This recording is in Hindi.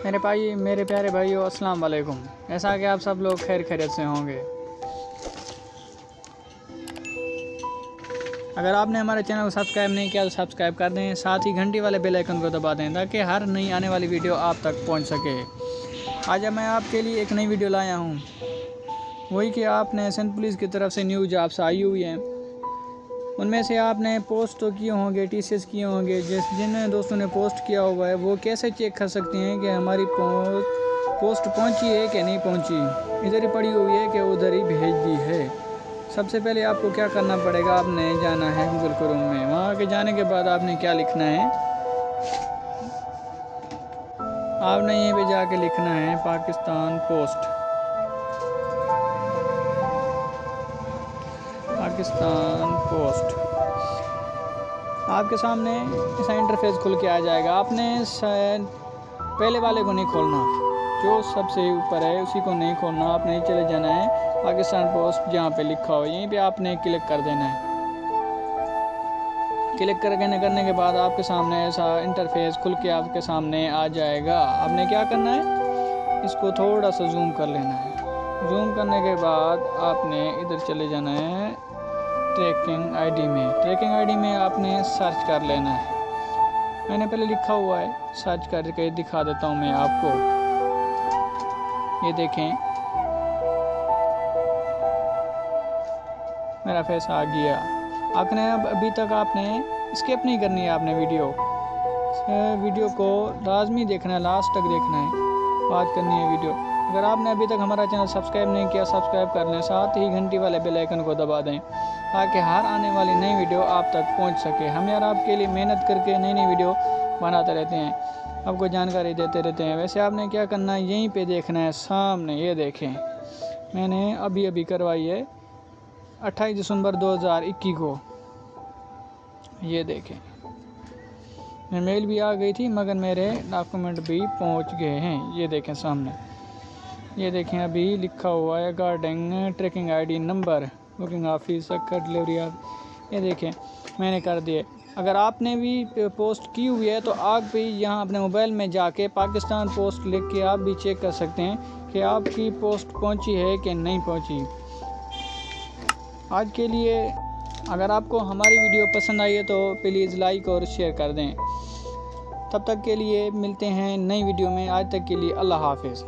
मेरे प्यारे भाइयों, अस्सलाम वालेकुम। ऐसा कि आप सब लोग खैर खैरियत से होंगे। अगर आपने हमारे चैनल को सब्सक्राइब नहीं किया तो सब्सक्राइब कर दें, साथ ही घंटी वाले बेल आइकन को दबा दें ताकि हर नई आने वाली वीडियो आप तक पहुंच सके। आज मैं आपके लिए एक नई वीडियो लाया हूं, वही कि आपने सिंध पुलिस की तरफ से न्यूज आपसे आई हुई है। उनमें से आपने पोस्ट तो किए होंगे, टीसीएस किए होंगे। जिन दोस्तों ने पोस्ट किया हुआ है वो कैसे चेक कर सकते हैं कि हमारी पोस्ट पहुंची है कि नहीं पहुंची। इधर ही पड़ी हुई है कि उधर ही भेज दी है। सबसे पहले आपको क्या करना पड़ेगा, आपने जाना है गूगल क्रोम में। वहाँ के जाने के बाद आपने क्या लिखना है, आपने यहीं पे जाके लिखना है पाकिस्तान पोस्ट। पाकिस्तान पोस्ट आपके सामने ऐसा इंटरफेस खुल के आ जाएगा। आपने पहले वाले को नहीं खोलना, जो सबसे ऊपर है उसी को नहीं खोलना। आपने चले जाना है पाकिस्तान पोस्ट, जहाँ पे लिखा हो यहीं पे आपने क्लिक कर देना है। क्लिक करने के बाद आपके सामने ऐसा इंटरफेस खुल के आपके सामने आ जाएगा। आपने क्या करना है, इसको थोड़ा सा जूम कर लेना है। जूम करने के बाद आपने इधर चले जाना है ट्रैकिंग आईडी में। ट्रैकिंग आईडी में आपने सर्च कर लेना है। मैंने पहले लिखा हुआ है, सर्च करके दिखा देता हूँ मैं आपको। ये देखें, मेरा फेस आ गया। आपने अभी तक आपने स्किप नहीं करनी है। आपने वीडियो को लाजमी देखना है, लास्ट तक देखना है, बात करनी है वीडियो। अगर आपने अभी तक हमारा चैनल सब्सक्राइब नहीं किया, सब्सक्राइब कर लें, साथ ही घंटी वाले बेल आइकन को दबा दें ताकि हर आने वाली नई वीडियो आप तक पहुंच सके। हम यार आपके लिए मेहनत करके नई नई वीडियो बनाते रहते हैं, आपको जानकारी देते रहते हैं। वैसे आपने क्या करना है, यहीं पे देखना है सामने। ये देखें, मैंने अभी करवाई है 28 दिसंबर 2021 को। ये देखें, मेल भी आ गई थी मगर मेरे डॉक्यूमेंट भी पहुंच गए हैं। ये देखें सामने, ये देखें अभी लिखा हुआ है गार्डिंग tracking ID number booking office कर डिलीवरी। आप ये देखें मैंने कर दिए। अगर आपने भी पोस्ट की हुई है तो आप भी यहाँ अपने मोबाइल में जाके पाकिस्तान पोस्ट लिख के आप भी चेक कर सकते हैं कि आपकी पोस्ट पहुँची है कि नहीं पहुँची। आज के लिए अगर आपको हमारी वीडियो पसंद आई है तो प्लीज़ लाइक और शेयर कर दें। तब तक के लिए मिलते हैं नई वीडियो में। आज तक के लिए अल्लाह हाफिज़।